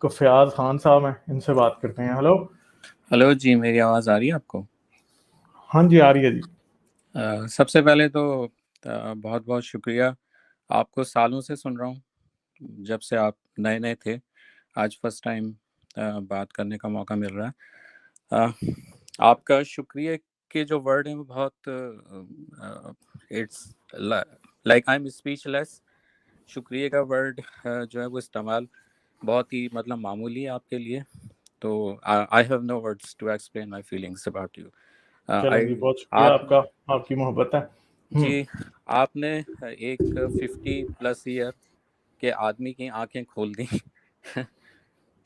फयाज खान साहब हैं, इनसे बात करते हैं। हेलो। हेलो जी, मेरी आवाज़ आ रही है आपको? हाँ जी, आ रही है जी। सबसे पहले तो बहुत बहुत शुक्रिया। आपको सालों से सुन रहा हूँ, जब से आप नए नए थे। आज फर्स्ट टाइम बात करने का मौका मिल रहा है। आपका शुक्रिया के जो वर्ड हैं वो बहुत it's like I am speechless. शुक्रिया का वर्ड जो है वो इस्तेमाल बहुत ही मतलब मामूली है आपके लिए। तो I have no words to explain my feelings about you. चलें जी, आई बहुत शुक्रिया आप आपका, आपकी मोहब्बत है। जी, आपने एक 50+ ईयर के आदमी की आंखें खोल दी।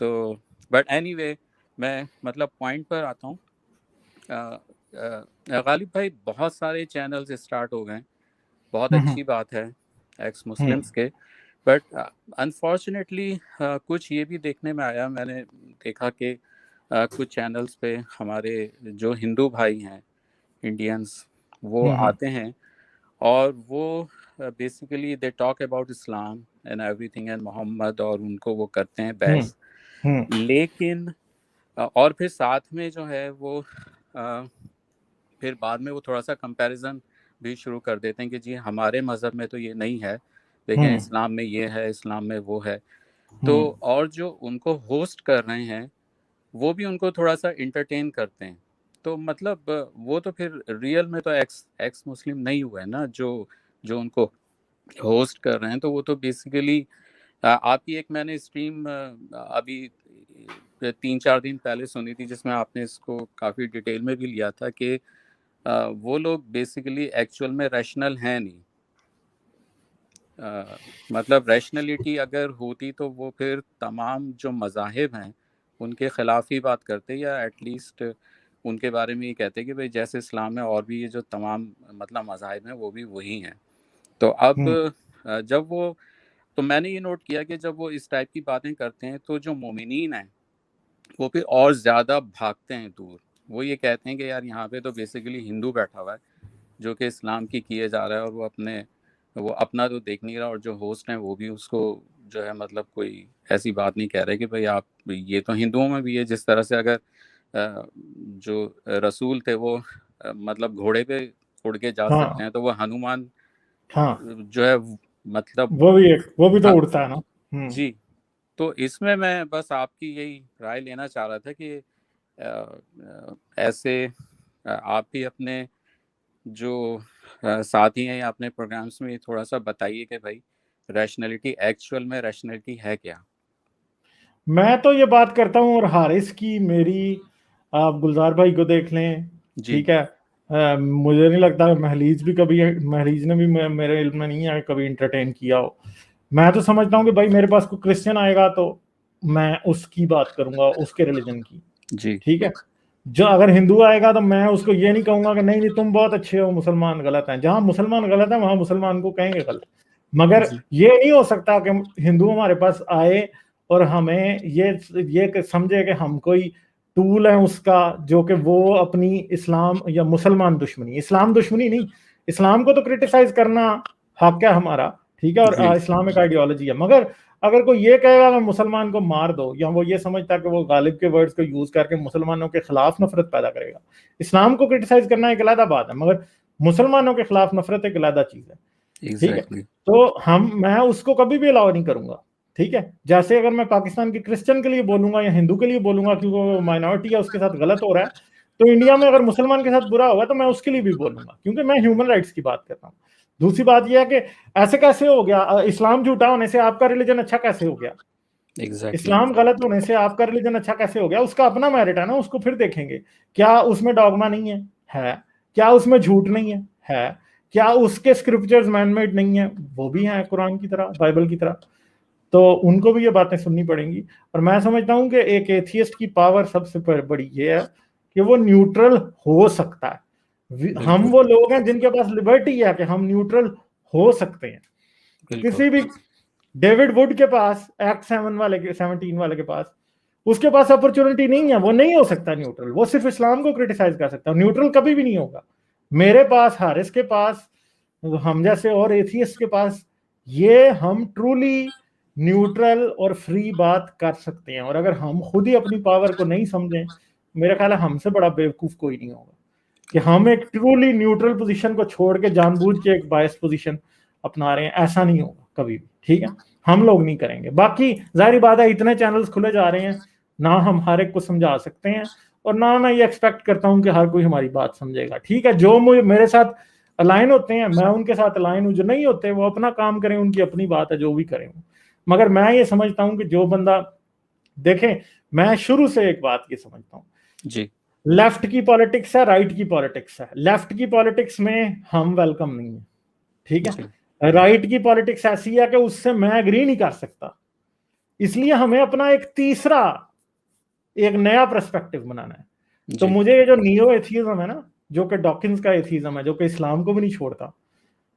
तो बट एनीवे, मैं मतलब पॉइंट पर आता हूँ। गालिब भाई, बहुत सारे चैनल्स स्टार्ट हो गए, बहुत हम्म। अच्छी बात है एक्स हम्म। मुस्लिम्स के। बट अनफॉर्चुनेटली कुछ ये भी देखने में आया, मैंने देखा कि कुछ चैनल्स पे हमारे जो हिंदू भाई हैं, इंडियंस, वो हम्म। आते हैं और वो basically they talk about Islam and everything and Muhammad, और उनको वो करते हैं हम्म। बहस। हम्म। लेकिन और फिर साथ में जो है वो फिर बाद में वो थोड़ा सा कंपैरिजन भी शुरू कर देते हैं कि जी हमारे मज़हब में तो ये नहीं है, लेकिन हम्म। इस्लाम में ये है, इस्लाम में वो है। तो हम्म। और जो उनको होस्ट कर रहे हैं वो भी उनको थोड़ा सा इंटरटेन करते हैं। तो मतलब वो तो फिर रियल में तो एक्स एक्स मुस्लिम नहीं हुआ है ना, जो जो उनको होस्ट कर रहे हैं। तो वो तो बेसिकली आपकी एक मैंने स्ट्रीम अभी 3-4 दिन पहले सुनी थी, जिसमें आपने इसको काफ़ी डिटेल में भी लिया था कि वो लोग बेसिकली एक्चुअल में रैशनल हैं नहीं। मतलब रैशनलिटी अगर होती तो वो फिर तमाम जो मज़ाहिब हैं उनके ख़िलाफ़ ही बात करते, या एटलीस्ट उनके बारे में ये कहते कि भाई जैसे इस्लाम में और भी ये जो तमाम मतलब मज़ाहिब हैं वो भी वही हैं। तो अब हम्म। जब वो, तो मैंने ये नोट किया कि जब वो इस टाइप की बातें करते हैं तो जो मोमिनीन हैं वो फिर और ज़्यादा भागते हैं दूर। वो ये कहते हैं कि यार यहाँ पे तो बेसिकली हिंदू बैठा हुआ है जो कि इस्लाम की किए जा रहा है, और वो अपना तो देख नहीं रहा, और जो होस्ट हैं वो भी उसको जो है मतलब कोई ऐसी बात नहीं कह रहे कि भाई आप, ये तो हिंदुओं में भी है। जिस तरह से अगर जो रसूल थे वो मतलब घोड़े पे उड़ के जा सकते हाँ। हैं, तो वो हनुमान हाँ, जो है मतलब वो भी तो हाँ उड़ता है ना। हम्म। जी। तो इसमें मैं बस आपकी यही राय लेना चाह रहा था कि ऐसे आप भी अपने जो साथी हैं या अपने प्रोग्राम्स में थोड़ा सा बताइए कि भाई रैशनैलिटी, एक्चुअल में रैशनैलिटी है क्या? मैं तो ये बात करता हूँ, और हारिस की मेरी, आप गुलजार भाई को देख लें। जी ठीक है। मुझे नहीं लगता महलीज भी कभी, महलीज ने भी मेरे इल्म में नहीं है कभी इंटरटेन किया हो। मैं तो समझता हूँ कि भाई मेरे पास कोई क्रिश्चियन आएगा तो मैं उसकी बात करूंगा, उसके रिलीजन की। जी ठीक है। जो अगर हिंदू आएगा तो मैं उसको ये नहीं कहूंगा कि नहीं नहीं तुम बहुत अच्छे हो, मुसलमान गलत हैं। जहां मुसलमान गलत है वहां मुसलमान को कहेंगे गलत। मगर जी ये नहीं हो सकता कि हिंदू हमारे पास आए और हमें ये समझे कि हम कोई टूल है उसका, जो कि वो अपनी इस्लाम या मुसलमान दुश्मनी, इस्लाम दुश्मनी नहीं, इस्लाम को तो क्रिटिसाइज करना हक है हमारा। ठीक है। और जी इस्लामिक आइडियोलॉजी है। मगर अगर कोई ये कहेगा कि मुसलमान को मार दो, या वो ये समझता है कि वो गालिब के वर्ड्स को यूज करके मुसलमानों के खिलाफ नफरत पैदा करेगा, इस्लाम को क्रिटिसाइज करना एक अलग बात है, मगर मुसलमानों के खिलाफ नफरत एक अलग चीज है। ठीक है। एग्जैक्टली। तो मैं उसको कभी भी अलाउ नहीं करूंगा। ठीक है। जैसे अगर मैं पाकिस्तान के क्रिश्चियन के लिए बोलूंगा या हिंदू के लिए बोलूंगा क्योंकि वो माइनॉरिटी है, उसके साथ गलत हो रहा है, तो इंडिया में अगर मुसलमान के साथ बुरा होगा तो मैं उसके लिए भी बोलूंगा, क्योंकि मैं ह्यूमन राइट्स की बात कर रहा हूँ। दूसरी बात यह है कि ऐसे कैसे हो गया, इस्लाम झूठा होने से आपका रिलीजन अच्छा कैसे हो गया? एग्जैक्टली। इस्लाम गलत होने से आपका रिलीजन अच्छा कैसे हो गया? उसका अपना मेरिट है ना, उसको फिर देखेंगे। क्या उसमें डॉगमा नहीं है? है। क्या उसमें झूठ नहीं है? क्या उसके स्क्रिप्चर्स मैनमेड नहीं है? वो भी है, कुरान की तरह, बाइबल की तरह। तो उनको भी ये बातें सुननी पड़ेंगी। और मैं समझता हूं कि एक एथियस्ट की पावर सबसे बड़ी ये है कि वो न्यूट्रल हो सकता है। हम बिल्कुल वो लोग हैं जिनके पास लिबर्टी है कि हम न्यूट्रल हो सकते हैं। बिल्कुल। किसी भी, डेविड वुड के पास, एक्ट 17 वाले के पास, उसके पास अपॉर्चुनिटी नहीं है, वो नहीं हो सकता न्यूट्रल। वो सिर्फ इस्लाम को क्रिटिसाइज कर सकता है, न्यूट्रल कभी भी नहीं होगा। मेरे पास, हारिस के पास, हम जैसे और एथियस्ट के पास, ये हम ट्रूली न्यूट्रल और फ्री बात कर सकते हैं। और अगर हम खुद ही अपनी पावर को नहीं समझें, मेरा ख्याल है हमसे बड़ा बेवकूफ कोई नहीं होगा कि हम एक ट्रूली न्यूट्रल पोजीशन को छोड़ के जानबूझ के एक बायस पोजीशन अपना रहे हैं। ऐसा नहीं होगा कभी भी, ठीक है, हम लोग नहीं करेंगे। बाकी जाहिर बात है इतने चैनल्स खुले जा रहे हैं, ना हम हर एक को समझा सकते हैं और ना मैं ये एक्सपेक्ट करता हूं कि हर कोई हमारी बात समझेगा। ठीक है, जो मुझे मेरे साथ अलाइन होते हैं मैं उनके साथ अलाइन हूं, जो नहीं होते वो अपना काम करें, उनकी अपनी बात है, जो भी करें। मगर मैं ये समझता हूं कि जो बंदा, देखें, मैं शुरू से एक बात ये समझता हूं जी, लेफ्ट की पॉलिटिक्स है, राइट की पॉलिटिक्स है। लेफ्ट की पॉलिटिक्स में हम वेलकम नहीं है, ठीक है। राइट की पॉलिटिक्स ऐसी है कि उससे मैं एग्री नहीं कर सकता, इसलिए हमें अपना एक तीसरा, एक नया पर्सपेक्टिव बनाना है। तो मुझे ये जो नियो एथिज्म है ना, जो कि डॉकिंस का एथिज्म है, जो कि इस्लाम को भी नहीं छोड़ता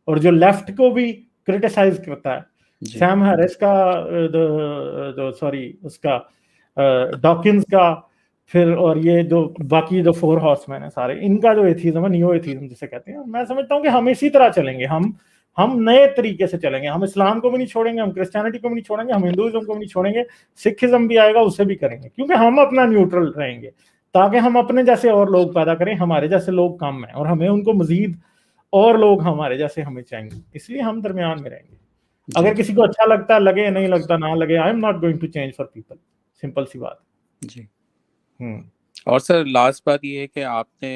और जो लेफ्ट को भी क्रिटिसाइज करता है, सैम हैरिस का, सॉरी उसका, डॉकिंस का, फिर और ये जो बाकी जो 4 हॉर्समैन है सारे, इनका जो एथिज्म है, नियो एथिज्म जिसे कहते हैं, मैं समझता हूँ कि हम इसी तरह चलेंगे। हम नए तरीके से चलेंगे। हम इस्लाम को भी नहीं छोड़ेंगे, हम क्रिश्चियनिटी को भी नहीं छोड़ेंगे, हम हिंदुइज्म को भी नहीं छोड़ेंगे, सिखिज्म भी आएगा उसे भी करेंगे, क्योंकि हम अपना न्यूट्रल रहेंगे ताकि हम अपने जैसे और लोग पैदा करें। हमारे जैसे लोग कम हैं और हमें उनको मजीद और लोग हमारे जैसे हमें चाहिए, इसलिए हम दरमियान में रहेंगे। अगर किसी को अच्छा लगता लगे, नहीं लगता ना लगे, I am not going to change for people, simple सी बात जी। और सर लास्ट बात ये है कि आपने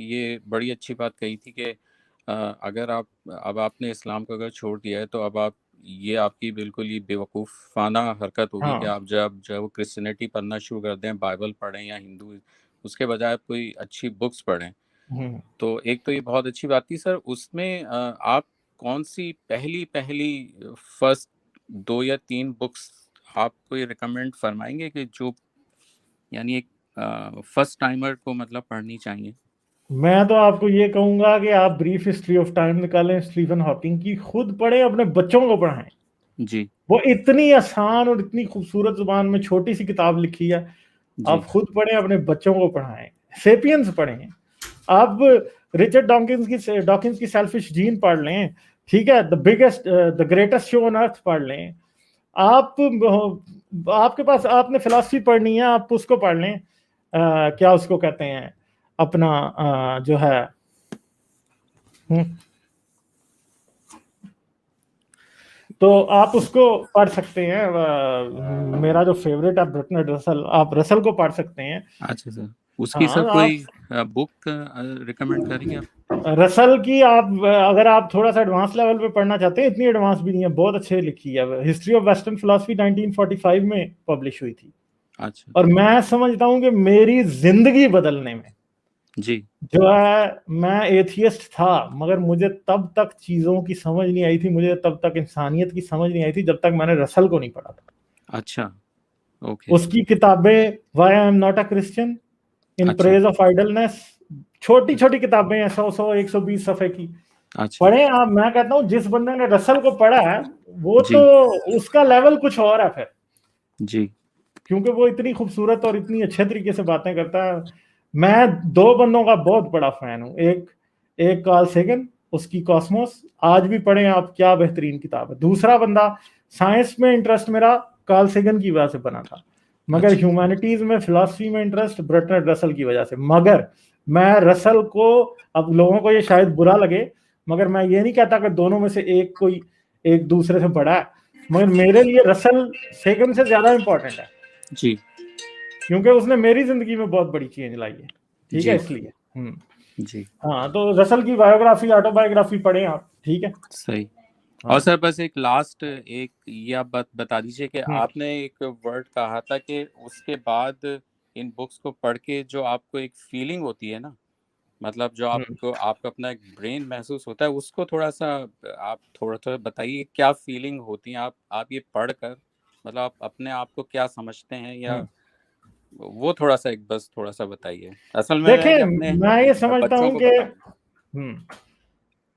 ये बड़ी अच्छी बात कही थी कि अगर अब आपने इस्लाम को अगर छोड़ दिया है तो अब आप, ये आपकी बिल्कुल ही बेवकूफ़ाना हरकत होगी कि आप जब क्रिश्चियनिटी पढ़ना शुरू कर दें, बाइबल पढ़ें या हिंदू, उसके बजाय आप कोई अच्छी बुक्स पढ़ें। तो एक तो ये बहुत अच्छी बात थी सर। उसमें आप कौन सी पहली फर्स्ट 2 या 3 बुक्स आप कोई रिकमेंड फरमाएंगे कि जो यानी एक फर्स्ट टाइमर को मतलब पढ़नी चाहिए? मैं तो आपको ये कहूंगा कि आप ब्रीफ हिस्ट्री ऑफ टाइम निकालें स्टीफन हॉकिंग की, खुद पढ़ें, अपने बच्चों को पढ़ाएं। जी, वो इतनी आसान और इतनी खूबसूरत जुबान में छोटी सी किताब लिखी है, आप खुद पढ़ें, अपने बच्चों को पढ़ाएं। सेपियंस पढ़ें, आप रिचर्ड डॉकिंस की सेल्फिश जीन पढ़ लें, ठीक है, द ग्रेटेस्ट शो ऑन अर्थ पढ़ लें। आपके पास, आपने फिलॉसफी पढ़नी है, आप उसको पढ़ लें, क्या उसको कहते हैं, अपना जो है, तो आप उसको पढ़ सकते हैं। मेरा जो फेवरेट है बर्टरांड रसल, आप रसल को पढ़ सकते हैं। अच्छा सर, उसकी सर कोई बुक रिकमेंड करेंगे आप? रसल की आप अगर आप थोड़ा सा एडवांस लेवल पे पढ़ना चाहते हैं, इतनी एडवांस भी नहीं है, बहुत अच्छे लिखी है। हिस्ट्री ऑफ वेस्टर्न फिलॉसफी 1945 में पब्लिश हुई थी। अच्छा। और मैं समझता हूं कि मेरी जिंदगी बदलने में जी, जो है, मैं एथियस्ट था मगर मुझे तब तक चीजों की समझ नहीं आई थी, मुझे तब तक इंसानियत की समझ नहीं आई थी जब तक मैंने रसल को नहीं पढ़ा था। अच्छा, ओके। उसकी किताबें, why I am not a Christian, in अच्छा, प्रेज ऑफ आइडलनेस, छोटी छोटी किताबें हैं, 100-120 सफ़े की। अच्छा। पढ़े आप। मैं कहता हूँ जिस बंदे ने रसल को पढ़ा है वो जी, तो उसका लेवल कुछ और है फिर, जी, क्योंकि वो इतनी खूबसूरत और इतनी अच्छे तरीके से बातें करता है। मैं 2 बंदों का बहुत बड़ा फैन हूँ। एक कार्ल सेगन, उसकी कॉस्मोस, आज भी पढ़ें आप, क्या बेहतरीन किताब है। दूसरा बंदा, साइंस में इंटरेस्ट मेरा कार्ल सेगन की वजह से बना था, मगर अच्छा, ह्यूमैनिटीज में, फिलॉसफी में इंटरेस्ट बर्ट्रांड रसल की वजह से। मगर मैं रसल को, अब लोगों को ये शायद बुरा लगे, मगर मैं ये नहीं कहता कि दोनों में से एक कोई एक दूसरे से बड़ा है, मगर मेरे लिए रसल सेगन से ज्यादा इंपॉर्टेंट है, जी, क्योंकि उसने मेरी जिंदगी में बहुत बड़ी चेंज लाई है, ठीक है, जी, इसलिए। जी, हाँ, तो रसल की बायोग्राफी, ऑटोबायोग्राफी पढ़ें आप, ठीक है। सही। और हाँ। सर बस एक लास्ट, एक ये आप बता दीजिए कि हम्म आपने एक वर्ड कहा था कि उसके बाद इन बुक्स को पढ़ के जो आपको एक फीलिंग होती है ना, मतलब जो हम्म आपको आपका अपना एक ब्रेन महसूस होता है, उसको थोड़ा सा आप थोड़ा बताइए, क्या फीलिंग होती है आप ये पढ़कर, मतलब आप अपने आप को क्या समझते हैं, या वो थोड़ा सा एक बस थोड़ा सा बताइए। असल में मैं देखिए, अपने मैं ये समझता बच्चों हूँ को कि बताऊं।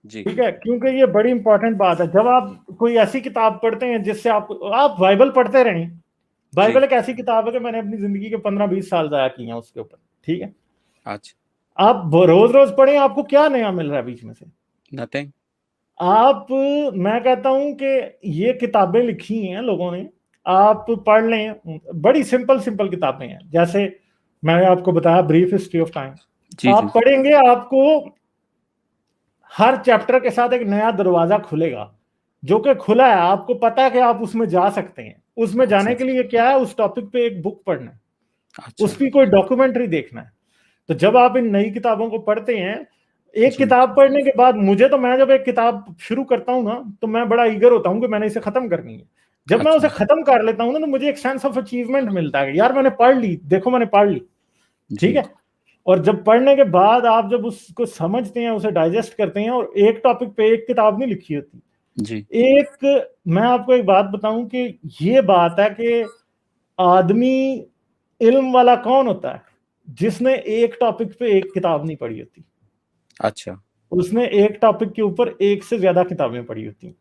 जी, ठीक है, क्योंकि ये बड़ी इंपॉर्टेंट बात है। जब आप कोई ऐसी किताब पढ़ते हैं जिससे आप बाइबल पढ़ते रहें, जी, बाइबल एक ऐसी किताब है कि मैंने अपनी जिंदगी के 15-20 साल जाया किए हैं उसके ऊपर, ठीक है। अच्छा, आप रोज रोज पढ़ें, आपको क्या नया मिल रहा है बीच में से? नथिंग। आप, मैं कहता हूं कि ये किताबें लिखी हैं लोगों ने, आप पढ़ लें, बड़ी सिंपल सिंपल किताबें हैं। जैसे मैंने आपको बताया ब्रीफ हिस्ट्री ऑफ टाइम, जी आप पढ़ेंगे आपको हर चैप्टर के साथ एक नया दरवाजा खुलेगा, जो कि खुला है, आपको पता है कि आप उसमें जा सकते हैं। उसमें जाने के लिए क्या है, उस टॉपिक पे एक बुक पढ़ना है, अच्छा उसकी कोई डॉक्यूमेंट्री देखना है। तो जब आप इन नई किताबों को पढ़ते हैं, एक जी किताब पढ़ने के बाद मुझे तो, मैं जब एक किताब शुरू करता हूं ना, तो मैं बड़ा ईगर होता हूं कि मैंने इसे खत्म करनी है। जब मैं अच्छा उसे खत्म कर लेता हूं ना, तो मुझे एक सेंस ऑफ अचीवमेंट मिलता है, यार मैंने पढ़ ली, देखो मैंने पढ़ ली। ठीक जी है। और जब पढ़ने के बाद आप जब उसको समझते हैं, उसे डाइजेस्ट करते हैं, और एक टॉपिक पे एक किताब नहीं लिखी होती। जी एक, मैं आपको एक बात बताऊं कि ये बात है कि आदमी इल्म वाला कौन होता है, जिसने एक टॉपिक पे एक किताब नहीं पढ़ी होती। अच्छा उसने एक टॉपिक के ऊपर एक से ज्यादा किताबें पढ़ी होती।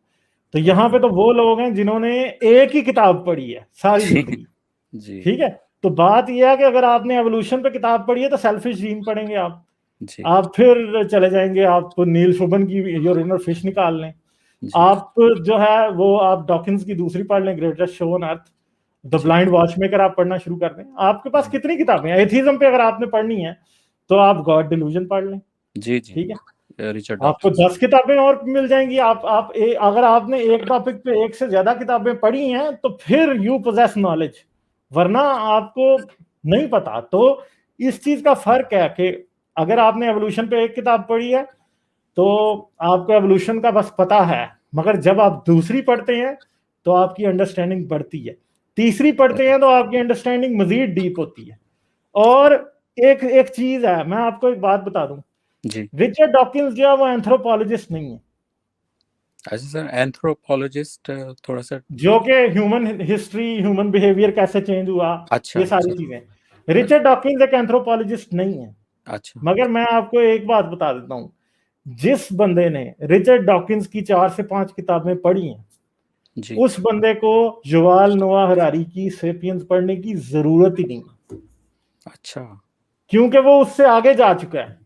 तो यहाँ पे तो वो लोग हैं जिन्होंने एक ही किताब पढ़ी है सारी जी जिंदगी। जी ठीक है। तो बात यह है कि अगर आपने एवोल्यूशन पे किताब पढ़ी है तो सेल्फिश जीन पढ़ेंगे जी आप फिर चले जाएंगे, आप नील शुभन की योर इनर फिश निकाल लें, जी आप जो है वो आप डॉकिंस की दूसरी पढ़ लें, greatest show on earth, the जी ब्लाइंड वॉचमेकर आप पढ़ना शुरू कर दें। आपके पास जी कितनी किताबें हैं, एथीज्म पे अगर आपने पढ़नी है तो आप गॉड डिल्यूजन पढ़ लें। जी जी ठीक है। रिचर्ड आपको डॉकिंस 10 किताबें और मिल जाएंगी। अगर आपने एक टॉपिक पे एक से ज्यादा किताबें पढ़ी हैं तो फिर यू पोजेस नॉलेज, वरना आपको नहीं पता। तो इस चीज का फर्क है कि अगर आपने एवोल्यूशन पे एक किताब पढ़ी है तो आपको एवोल्यूशन का बस पता है, मगर जब आप दूसरी पढ़ते हैं तो आपकी अंडरस्टैंडिंग बढ़ती है, तीसरी पढ़ते हैं तो आपकी अंडरस्टैंडिंग मजीद डीप होती है। और एक एक चीज है, मैं आपको एक बात बता दूं, जी रिचर्ड डॉकिंस जो है वो एंथ्रोपोलॉजिस्ट नहीं है। अच्छा सर, एंथ्रोपोलॉजिस्ट थोड़ा सा जो कि ह्यूमन हिस्ट्री, ह्यूमन बिहेवियर कैसे चेंज हुआ, अच्छा ये सारी अच्छा चीजें, रिचर्ड डॉकिंस एक एंथ्रोपोलॉजिस्ट नहीं है। अच्छा मगर मैं आपको एक बात बता देता हूं, जिस बंदे ने रिचर्ड डॉकिंस की 4 से 5 किताबें पढ़ी हैं, जी उस बंदे को युval नोआ हरारी की सेपियंस पढ़ने की जरूरत ही नहीं, अच्छा क्योंकि वो उससे आगे जा चुका है।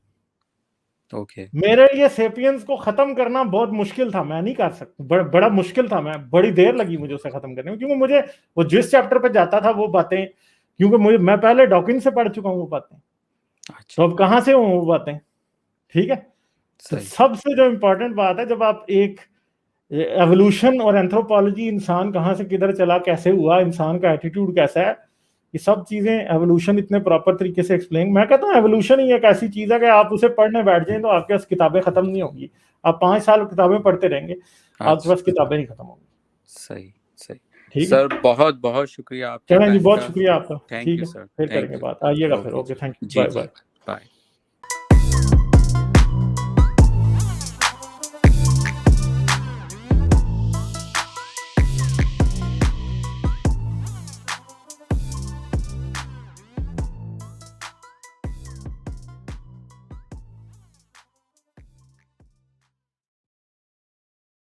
ओके मेरे लिए सेपियंस को खत्म करना बहुत मुश्किल था, मैं नहीं कर सकता, बड़ा मुश्किल था, मैं बड़ी देर लगी मुझे उसे खत्म करने में, क्योंकि मुझे वो जिस चैप्टर पे जाता था वो बातें, क्योंकि मुझे, मैं पहले डॉकिंस से पढ़ चुका हूँ वो बातें, तो अच्छा अब कहाँ से हों वो बातें। ठीक है। तो सही सबसे जो इंपॉर्टेंट बात है, जब आप एक एवोल्यूशन और एंथ्रोपोलॉजी, इंसान कहाँ से किधर चला, कैसे हुआ, इंसान का एटीट्यूड कैसा है, ये सब चीजें एवोल्यूशन इतने प्रॉपर तरीके से एक्सप्लेन, मैं कहता हूँ एवोल्यूशन ही एक ऐसी चीज है कि आप उसे पढ़ने बैठ जाएं तो आपके पास किताबें खत्म नहीं होंगी। आप 5 साल किताबें पढ़ते रहेंगे, आपके पास अच्छा किताबें नहीं खत्म होंगी। सही सही ठीक है। सर, बहुत बहुत शुक्रिया आपके चलें जी, टाइम बहुत का। शुक्रिया आपका। थैंक ठीक यू है, सर, फिर थैंक करेंगे यू। बात, आइएगा फिर। ओके ओके, जी थैंक यू, जी बाय जी बाय। बाय।